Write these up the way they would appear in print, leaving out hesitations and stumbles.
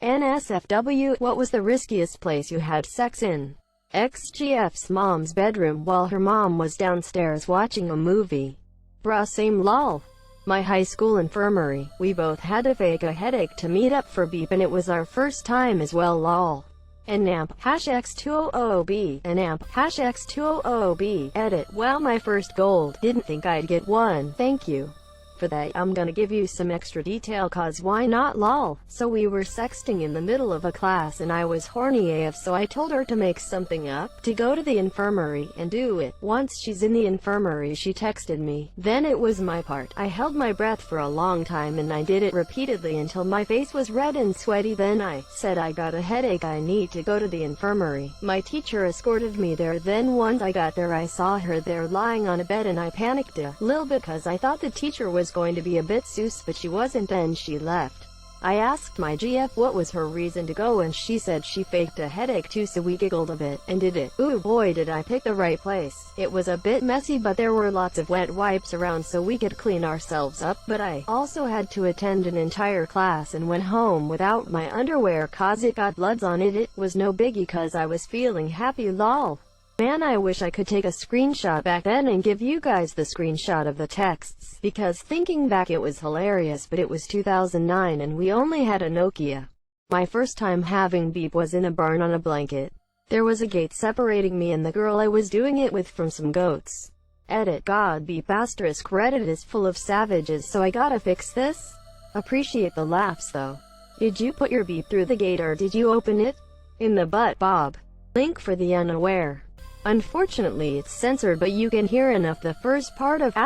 NSFW, what was the riskiest place you had sex in? XGF's mom's bedroom while her mom was downstairs watching a movie. Bruh, same lol. My high school infirmary. We both had to fake a headache to meet up for beep and it was our first time as well lol. NAMP, #X200B, NAMP, #X200B, edit, wow my first gold, didn't think I'd get one, thank you. For that, I'm gonna give you some extra detail cause why not lol. So we were sexting in the middle of a class and I was horny AF, so I told her to make something up, to go to the infirmary and do it. Once she's in the infirmary she texted me. Then it was my part. I held my breath for a long time and I did it repeatedly until my face was red and sweaty. Then I said I got a headache, I need to go to the infirmary. My teacher escorted me there. Then once I got there I saw her there lying on a bed and I panicked a little bit cause I thought the teacher was going to be a bit sus, but she wasn't. Then she left. I asked my GF what was her reason to go and she said she faked a headache too, so we giggled a bit and did it. Ooh boy did I pick the right place. It was a bit messy but there were lots of wet wipes around so we could clean ourselves up, but I also had to attend an entire class and went home without my underwear cause it got bloods on it. It was no biggie cause I was feeling happy lol. Man, I wish I could take a screenshot back then and give you guys the screenshot of the texts, because thinking back it was hilarious, but it was 2009 and we only had a Nokia. My first time having beep was in a barn on a blanket. There was a gate separating me and the girl I was doing it with from some goats. Edit, God beep *Reddit is full of savages so I gotta fix this. Appreciate the laughs though. Did you put your beep through the gate or did you open it? In the butt, Bob. Link for the unaware. Unfortunately it's censored but you can hear enough the first part of *****.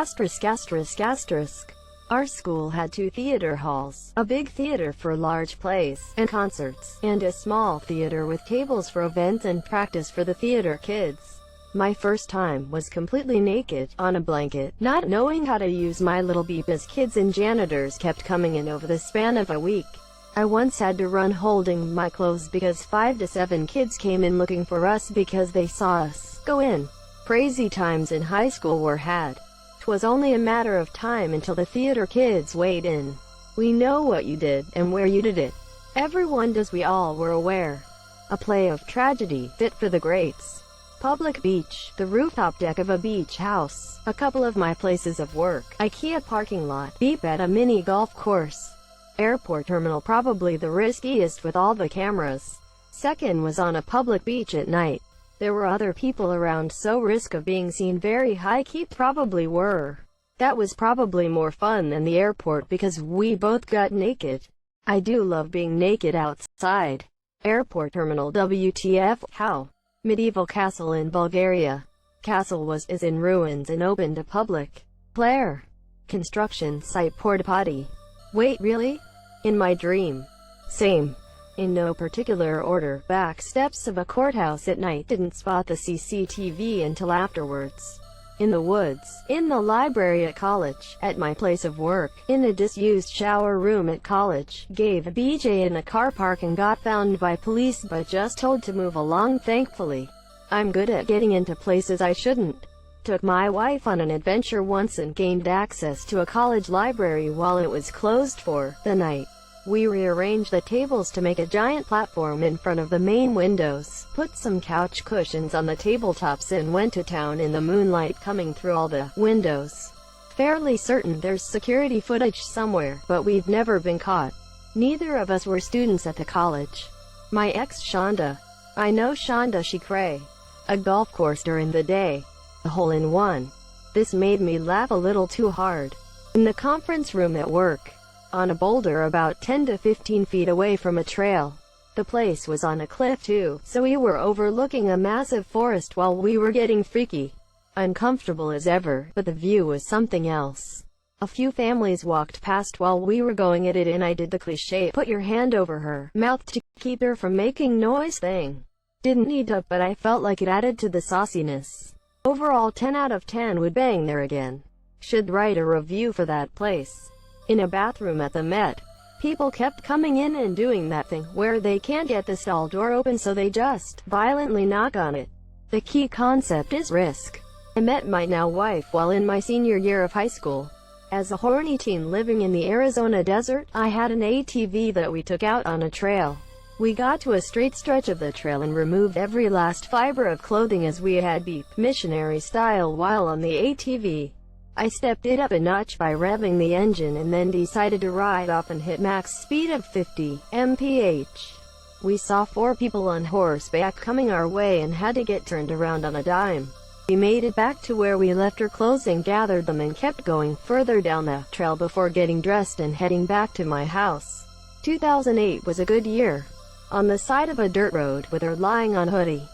Our school had 2 theater halls, a big theater for large plays and concerts, and a small theater with tables for events and practice for the theater kids. My first time was completely naked, on a blanket, not knowing how to use my little beep as kids and janitors kept coming in over the span of a week. I once had to run holding my clothes because 5 to 7 kids came in looking for us because they saw us go in. Crazy times in high school were had. 'Twas only a matter of time until the theater kids weighed in. We know what you did, and where you did it. Everyone does, we all were aware. A play of tragedy, fit for the greats. Public beach, the rooftop deck of a beach house, a couple of my places of work, IKEA parking lot, beep at a mini golf course. Airport terminal, probably the riskiest with all the cameras. Second was on a public beach at night. There were other people around so risk of being seen very high key, probably were. That was probably more fun than the airport because we both got naked. I do love being naked outside. Airport terminal, WTF, how? Medieval castle in Bulgaria. Castle is in ruins and open to public. Claire. Construction site, porta potty. Wait, really? In my dream. Same. In no particular order. Back steps of a courthouse at night, didn't spot the CCTV until afterwards. In the woods. In the library at college. At my place of work. In a disused shower room at college. Gave a BJ in a car park and got found by police but just told to move along thankfully. I'm good at getting into places I shouldn't. Took my wife on an adventure once and gained access to a college library while it was closed for the night. We rearranged the tables to make a giant platform in front of the main windows, put some couch cushions on the tabletops and went to town in the moonlight coming through all the windows. Fairly certain there's security footage somewhere, but we've never been caught. Neither of us were students at the college. My ex Shonda. I know Shonda, she cray. A golf course during the day. A hole-in-one. This made me laugh a little too hard. In the conference room at work. On a boulder about 10 to 15 feet away from a trail. The place was on a cliff too, so we were overlooking a massive forest while we were getting freaky. Uncomfortable as ever, but the view was something else. A few families walked past while we were going at it and I did the cliche put your hand over her mouth to keep her from making noise thing. Didn't need to, but I felt like it added to the sauciness. Overall 10 out of 10 would bang there again. Should write a review for that place. In a bathroom at the Met. People kept coming in and doing that thing where they can't get the stall door open so they just violently knock on it. The key concept is risk. I met my now wife while in my senior year of high school. As a horny teen living in the Arizona desert, I had an ATV that we took out on a trail. We got to a straight stretch of the trail and removed every last fiber of clothing as we had beep, missionary style while on the ATV. I stepped it up a notch by revving the engine and then decided to ride off and hit max speed of 50 mph. We saw 4 people on horseback coming our way and had to get turned around on a dime. We made it back to where we left our clothes and gathered them and kept going further down the trail before getting dressed and heading back to my house. 2008 was a good year. On the side of a dirt road with her lying on hoodie.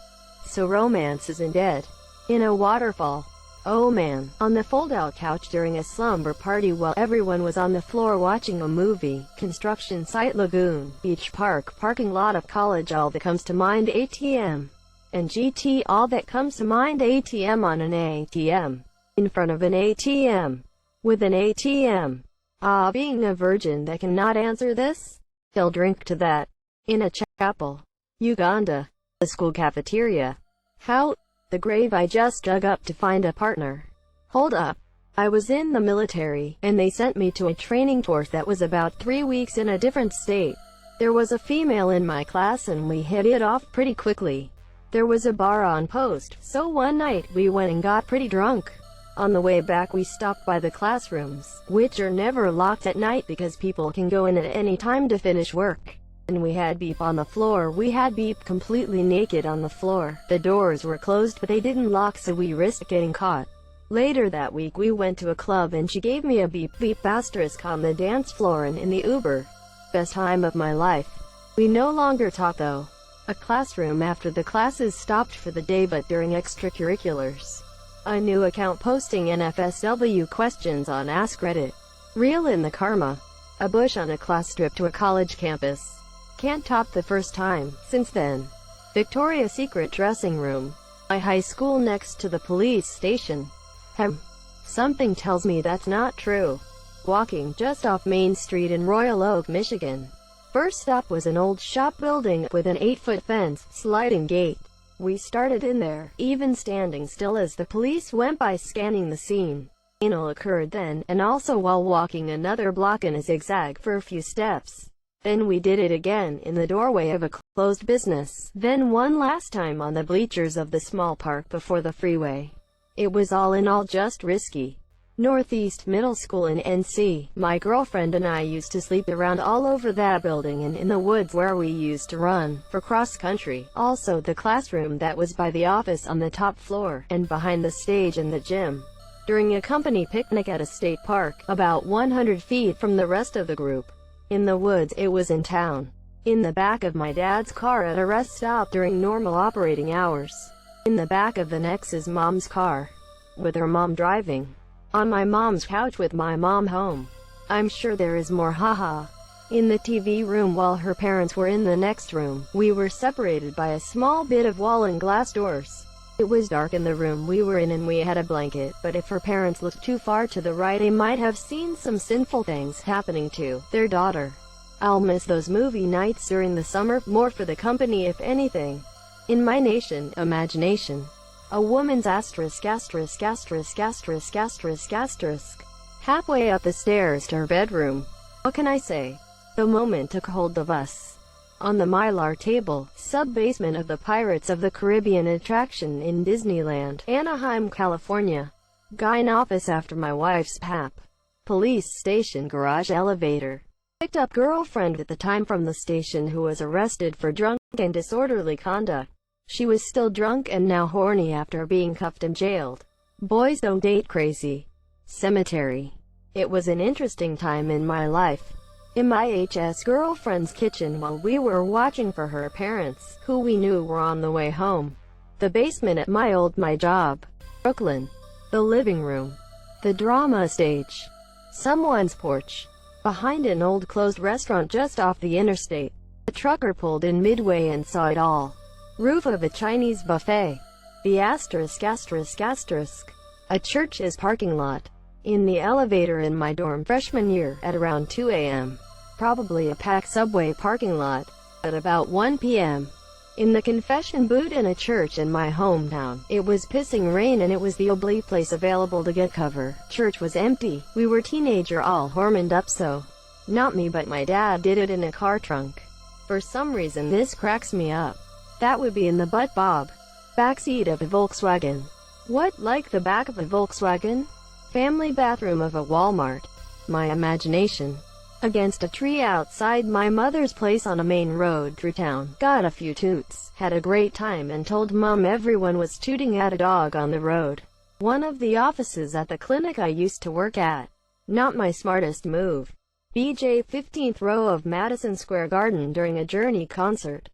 So romance isn't dead. In a waterfall. Oh man. On the fold-out couch during a slumber party while everyone was on the floor watching a movie. Construction site lagoon. Beach park. Parking lot of college. All that comes to mind ATM. And GT. All that comes to mind ATM on an ATM. In front of an ATM. With an ATM. Ah, being a virgin that cannot answer this? He'll drink to that. In a chapel. Uganda. The school cafeteria. How? The grave I just dug up to find a partner. Hold up. I was in the military, and they sent me to a training course that was about 3 weeks in a different state. There was a female in my class and we hit it off pretty quickly. There was a bar on post, so one night we went and got pretty drunk. On the way back we stopped by the classrooms, which are never locked at night because people can go in at any time to finish work. And we had beep on the floor. We had beep completely naked on the floor. The doors were closed but they didn't lock, so we risked getting caught. Later that week we went to a club and she gave me a beep asterisk on the dance floor and in the Uber. Best time of my life. We no longer talk though. A classroom after the classes stopped for the day, but during extracurriculars. A new account posting NSFW questions on AskReddit. Reel in the karma. A bush on a class trip to a college campus. Can't top the first time. Since then. Victoria's Secret dressing room. My high school next to the police station. Something tells me that's not true. Walking just off Main Street in Royal Oak, Michigan. First stop was an old shop building with an 8-foot fence, sliding gate. We started in there, even standing still as the police went by scanning the scene. Anal occurred then, and also while walking another block in a zigzag for a few steps. Then we did it again, in the doorway of a closed business. Then one last time on the bleachers of the small park before the freeway. It was all in all just risky. Northeast Middle School in NC. My girlfriend and I used to sleep around all over that building and in the woods where we used to run for cross country. Also the classroom that was by the office on the top floor, and behind the stage and the gym. During a company picnic at a state park, about 100 feet from the rest of the group. In the woods. It was in town. In the back of my dad's car at a rest stop during normal operating hours. In the back of the ex's mom's car. With her mom driving. On my mom's couch with my mom home. I'm sure there is more, haha. In the TV room while her parents were in the next room. We were separated by a small bit of wall and glass doors. It was dark in the room we were in and we had a blanket, but if her parents looked too far to the right they might have seen some sinful things happening to their daughter. I'll miss those movie nights during the summer, more for the company if anything. In my imagination. A woman's asterisk. Halfway up the stairs to her bedroom. What can I say? The moment took hold of us. On the Mylar table, sub-basement of the Pirates of the Caribbean attraction in Disneyland, Anaheim, California. Gyne office after my wife's pap. Police station garage elevator. Picked up girlfriend at the time from the station who was arrested for drunk and disorderly conduct. She was still drunk and now horny after being cuffed and jailed. Boys don't date crazy. Cemetery. It was an interesting time in my life. In my HS girlfriend's kitchen while we were watching for her parents, who we knew were on the way home. The basement at my job. Brooklyn. The living room. The drama stage. Someone's porch. Behind an old closed restaurant just off the interstate. A trucker pulled in midway and saw it all. Roof of a Chinese buffet. The asterisk. A church's parking lot. In the elevator in my dorm freshman year, at around 2 a.m. Probably a packed subway parking lot. At about 1 p.m. In the confession booth in a church in my hometown. It was pissing rain and it was the only place available to get cover. Church was empty. We were teenager all hormoned up, so. Not me but my dad did it in a car trunk. For some reason this cracks me up. That would be in the butt Bob. Backseat of a Volkswagen. What, like the back of a Volkswagen? Family bathroom of a Walmart. My imagination. Against a tree outside my mother's place on a main road through town. Got a few toots. Had a great time and told Mom everyone was tooting at a dog on the road. One of the offices at the clinic I used to work at. Not my smartest move. BJ 15th row of Madison Square Garden during a Journey concert.